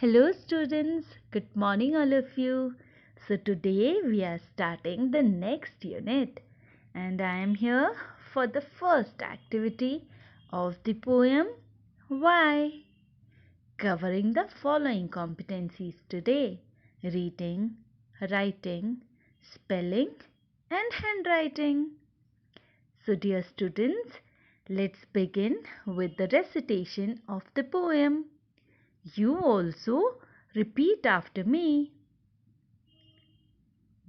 Hello students, good morning all of you. So today we are starting the next unit and I am here for the first activity of the poem Why? Covering the following competencies today: reading, writing, spelling and handwriting. So dear students, let's begin with the recitation of the poem. You also repeat after me.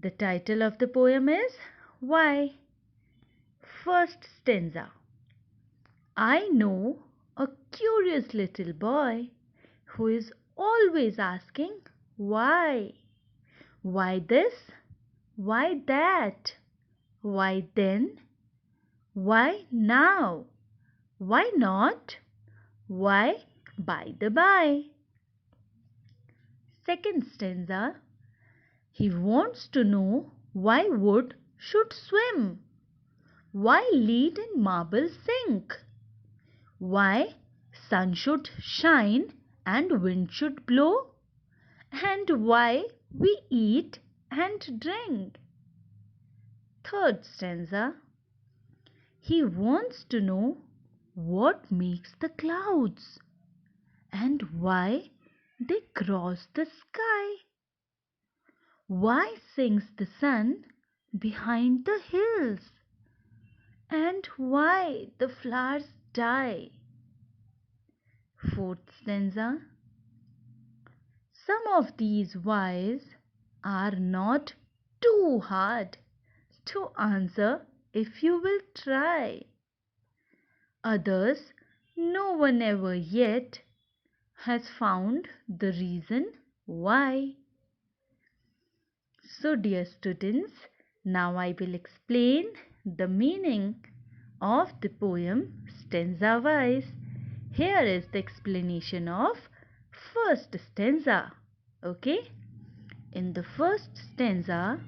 The title of the poem is Why? First stanza. I know a curious little boy who is always asking why. Why this? Why that? Why then? Why now? Why not? Why by the by? Second stanza. He wants to know why wood should swim, why lead in marble sink, why sun should shine and wind should blow, and why we eat and drink. Third stanza. He wants to know what makes the clouds and why they cross the sky. Why sings the sun behind the hills? And why the flowers die? Fourth stanza. Some of these whys are not too hard to answer if you will try. Others no one ever yet has found the reason why. So dear students, now I will explain the meaning of the poem stanza wise. Here is the explanation of first stanza. Okay? In the first stanza,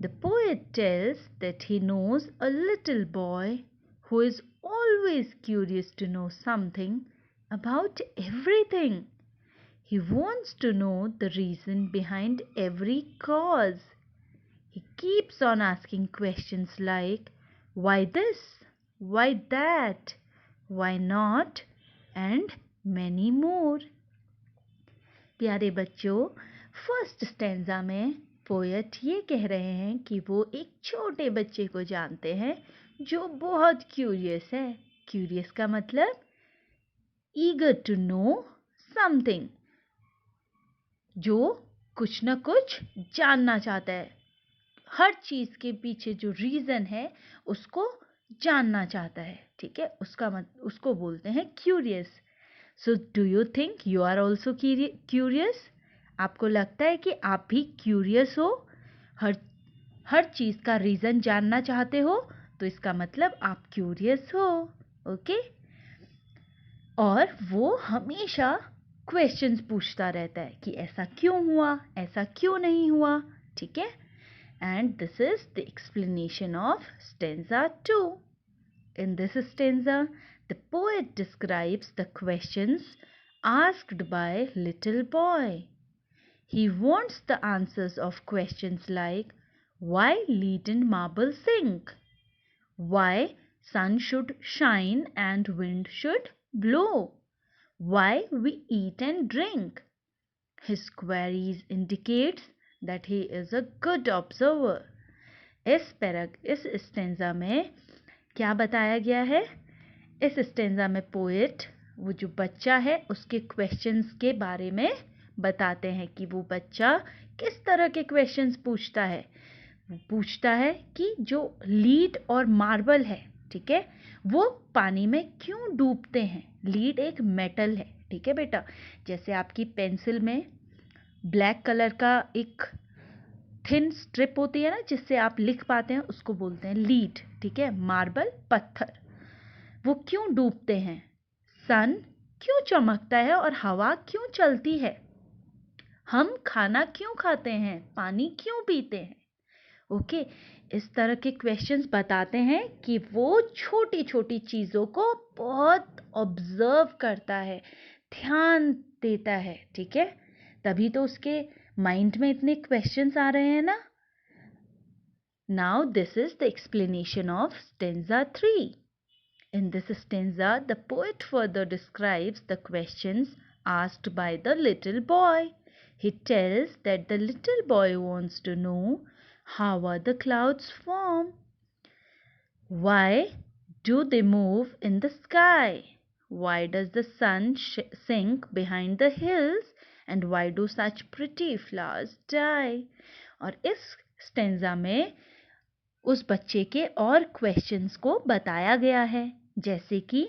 the poet tells that he knows a little boy who is always curious to know something about everything. He wants to know the reason behind every cause. He keeps on asking questions like why this, why that, why not, and many more. प्यारे बच्चों, first stanza में poet ये कह रहे हैं कि वो एक छोटे बच्चे को जानते हैं जो बहुत क्यूरियस है. क्यूरियस का मतलब ईगर टू नो समथिंग, जो कुछ न कुछ जानना चाहता है. हर चीज़ के पीछे जो रीज़न है उसको जानना चाहता है. ठीक है, उसको बोलते हैं curious. So do you think you are also curious? आपको लगता है कि आप भी क्यूरियस हो, हर चीज़ का रीज़न जानना चाहते हो, तो इसका मतलब आप क्यूरियस हो. ओके? और वो हमेशा क्वेश्चंस पूछता रहता है कि ऐसा क्यों हुआ, ऐसा क्यों नहीं हुआ. ठीक है? And this is the explanation of stanza 2. In this stanza, the poet describes the questions asked by little boy. He wants the answers of questions like why leaden marble sink? Why sun should shine and wind should blow? Why we eat and drink? His queries indicates that he is a good observer. इस stanza में क्या बताया गया है? इस stanza में poet वो जो बच्चा है उसके क्वेश्चंस के बारे में बताते हैं कि वो बच्चा किस तरह के क्वेश्चंस पूछता है. वो पूछता है कि जो लीड और मार्बल है, ठीक है, वो पानी में क्यों डूबते हैं. लीड एक मेटल है. ठीक है बेटा, जैसे आपकी पेंसिल में ब्लैक कलर का एक थिन स्ट्रिप होती है ना जिससे आप लिख पाते हैं, उसको बोलते हैं लीड. ठीक है, मार्बल पत्थर. वो क्यों डूबते हैं? सन क्यों चमकता है और हवा क्यों चलती है? हम खाना क्यों खाते हैं? पानी क्यों पीते हैं? ओके, इस तरह के क्वेश्चंस बताते हैं कि वो छोटी छोटी चीज़ों को बहुत ऑब्जर्व करता है, ध्यान देता है. ठीक है, तभी तो उसके माइंड में इतने क्वेश्चंस आ रहे हैं ना. Now this is the explanation of stanza 3. In this stanza, the poet further describes the questions asked by the little boy. He tells that the little boy wants to know how are the clouds formed? Why do they move in the sky? Why does the sun sink behind the hills? And why do such pretty flowers die? और इस stanza में उस बच्चे के और questions को बताया गया है. जैसे कि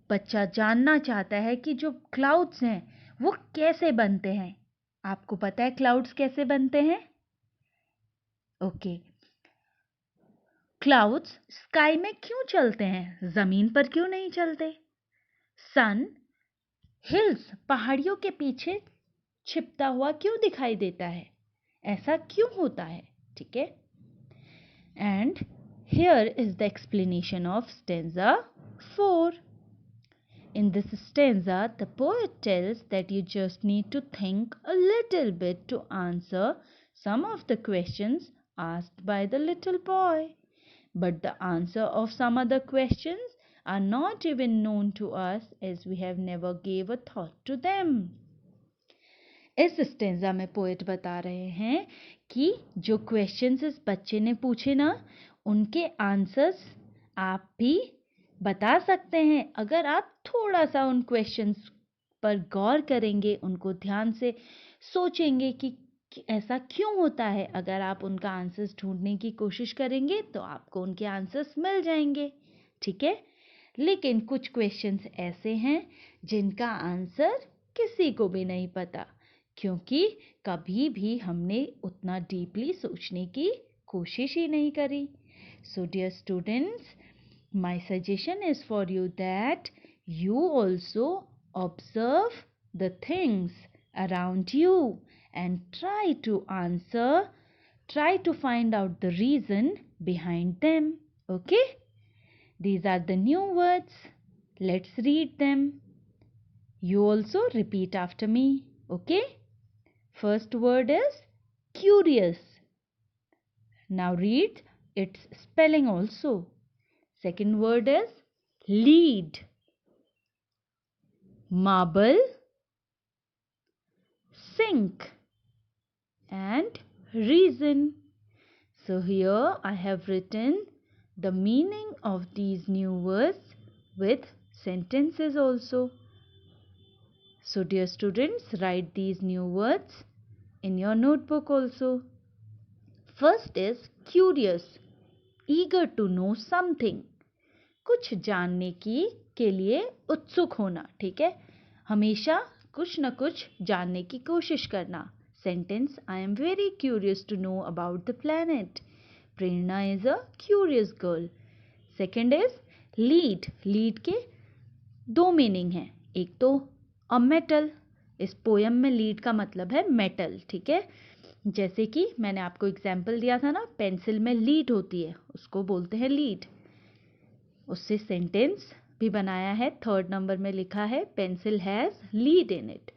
बच्चा जानना चाहता है कि जो क्लाउड्स हैं वो कैसे बनते हैं. आपको पता है क्लाउड्स कैसे बनते हैं? ओके. क्लाउड्स स्काई में क्यों चलते हैं? जमीन पर क्यों नहीं चलते? सन हिल्स पहाड़ियों के पीछे छिपता हुआ क्यों दिखाई देता है? ऐसा क्यों होता है? ठीक है. And here is the explanation of stanza 4. In this stanza, the poet tells that you just need to think a little bit to answer some of the questions asked by the little boy. But the answer of some other questions are not even known to us, as we have never gave a thought to them. इस stanza में poet बता रहे हैं कि जो questions इस बच्चे ने पूछे ना, उनके आंसर्स आप भी बता सकते हैं अगर आप थोड़ा सा उन क्वेश्चंस पर गौर करेंगे, उनको ध्यान से सोचेंगे कि ऐसा क्यों होता है. अगर आप उनका आंसर्स ढूंढने की कोशिश करेंगे तो आपको उनके आंसर्स मिल जाएंगे. ठीक है. लेकिन कुछ क्वेश्चंस ऐसे हैं जिनका आंसर किसी को भी नहीं पता, क्योंकि कभी भी हमने उतना डीपली सोचने की कोशिश ही नहीं करी. So dear students, my suggestion is for you that you also observe the things around you and try to find out the reason behind them. Okay? These are the new words. Let's read them. You also repeat after me. Okay? First word is curious. Now read its spelling also. Second word is lead, marble, sink, and reason. So here I have written the meaning of these new words with sentences also. So dear students, write these new words in your notebook also. First is curious, eager to know something. कुछ जानने के लिए उत्सुक होना. ठीक है. हमेशा कुछ न कुछ जानने की कोशिश करना. Sentence, I am very curious to know about the planet. Prerna is a curious girl. Second is lead. lead के दो मीनिंग हैं. एक तो a metal. इस पोयम में लीड का मतलब है मेटल. ठीक है. जैसे कि मैंने आपको एग्जाम्पल दिया था ना, पेंसिल में लीड होती है, उसको बोलते हैं लीड. उससे सेंटेंस भी बनाया है. थर्ड नंबर में लिखा है pencil has lead in it.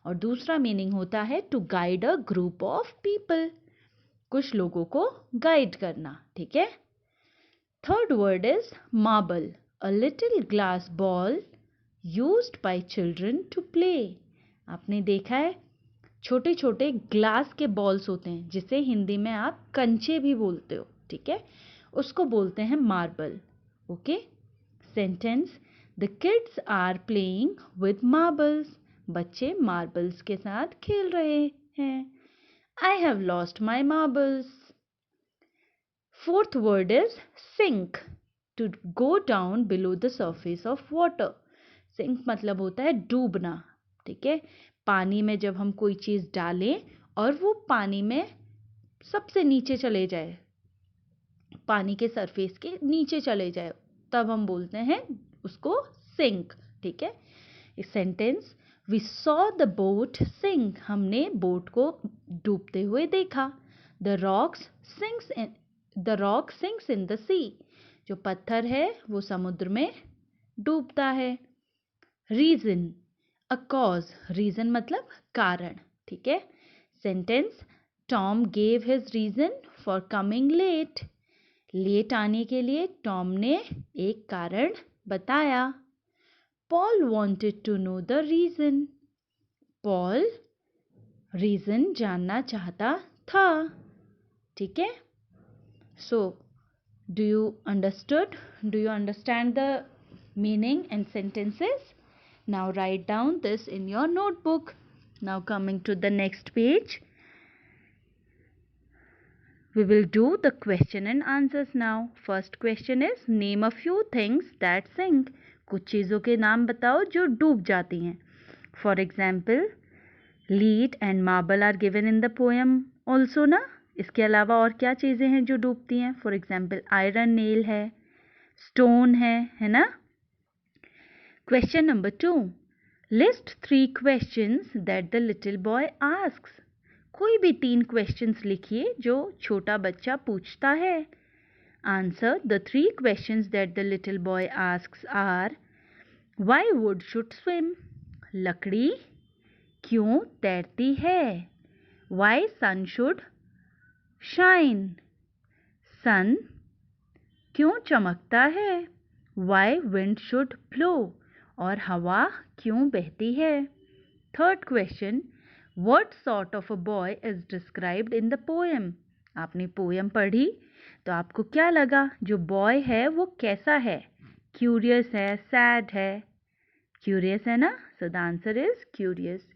और दूसरा मीनिंग होता है to guide a group of people. कुछ लोगों को गाइड करना. ठीक है. Third word is marble, a little glass ball used by children to play. आपने देखा है छोटे छोटे ग्लास के बॉल्स होते हैं, जिसे हिंदी में आप कंचे भी बोलते हो. ठीक है. उसको बोलते हैं marble. Okay. Sentence, the kids are playing with marbles. बच्चे मार्बल्स के साथ खेल रहे हैं. I have lost my marbles. Fourth word is sink, to go down below the surface of water. Sink मतलब होता है डूबना. ठीक है. पानी में जब हम कोई चीज़ डालें और वो पानी में सबसे नीचे चले जाए, पानी के सरफेस के नीचे चले जाए, तब हम बोलते हैं उसको सिंक. ठीक है. Sentence, we saw the boat sink. हमने बोट को डूबते हुए देखा. The rock sinks in the sea. जो पत्थर है वो समुद्र में डूबता है. रीजन, अ कॉज, रीजन मतलब कारण, ठीक है। Sentence, Tom gave his reason for coming late. Late आने के लिए टॉम ने एक कारण बताया। Paul wanted to know the reason. Paul reason जानना चाहता था, ठीक है। सो do you understand the meaning and sentences? Now write down this in your notebook. Now coming to the next page, we will do the question and answers now. First question is, name a few things that sink. कुछ चीज़ों के नाम बताओ जो डूब जाती हैं. For example, lead and marble are given in the poem also ना. इसके अलावा और क्या चीज़ें हैं जो डूबती हैं? फॉर एग्जाम्पल आयरन नेल है, स्टोन है ना। Question number 2, list 3 questions that the little boy asks. कोई भी 3 क्वेश्चंस लिखिए जो छोटा बच्चा पूछता है। Answer the 3 questions that the little boy asks are, why wood should swim, लकड़ी क्यों तैरती है, why sun should shine, sun क्यों चमकता है, वाई विंड शुड ब्लो, और हवा क्यों बहती है। Third question, what sort of a boy is described in the poem. आपने पोएम पढ़ी तो आपको क्या लगा, जो बॉय है वो कैसा है, क्यूरियस है, सैड है, क्यूरियस है ना। So the answer is curious.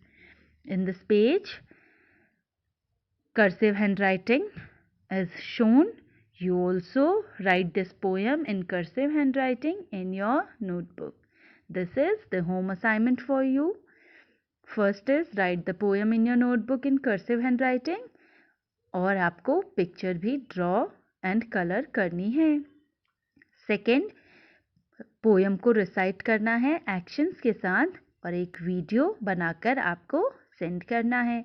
In this page cursive handwriting is shown. You also write this poem in cursive handwriting in your notebook. This is the home assignment for you. First is write the poem in your notebook in cursive handwriting, और आपको picture भी draw and colour करनी है। Second, poem को recite करना है actions के साथ और एक वीडियो बनाकर आपको सेंड करना है।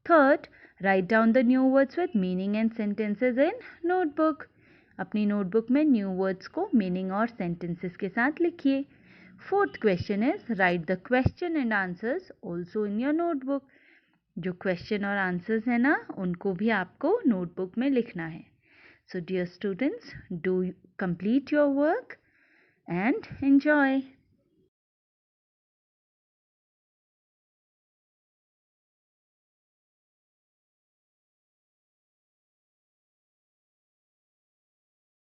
Third, write down the new words with meaning and sentences in notebook. अपनी नोटबुक में न्यू वर्ड्स को मीनिंग और सेंटेंसेस के साथ लिखिए। Fourth question is write the question and answers also in your notebook. जो क्वेश्चन और आंसर्स है ना, उनको भी आपको नोटबुक में लिखना है। So dear students, do complete your work and enjoy.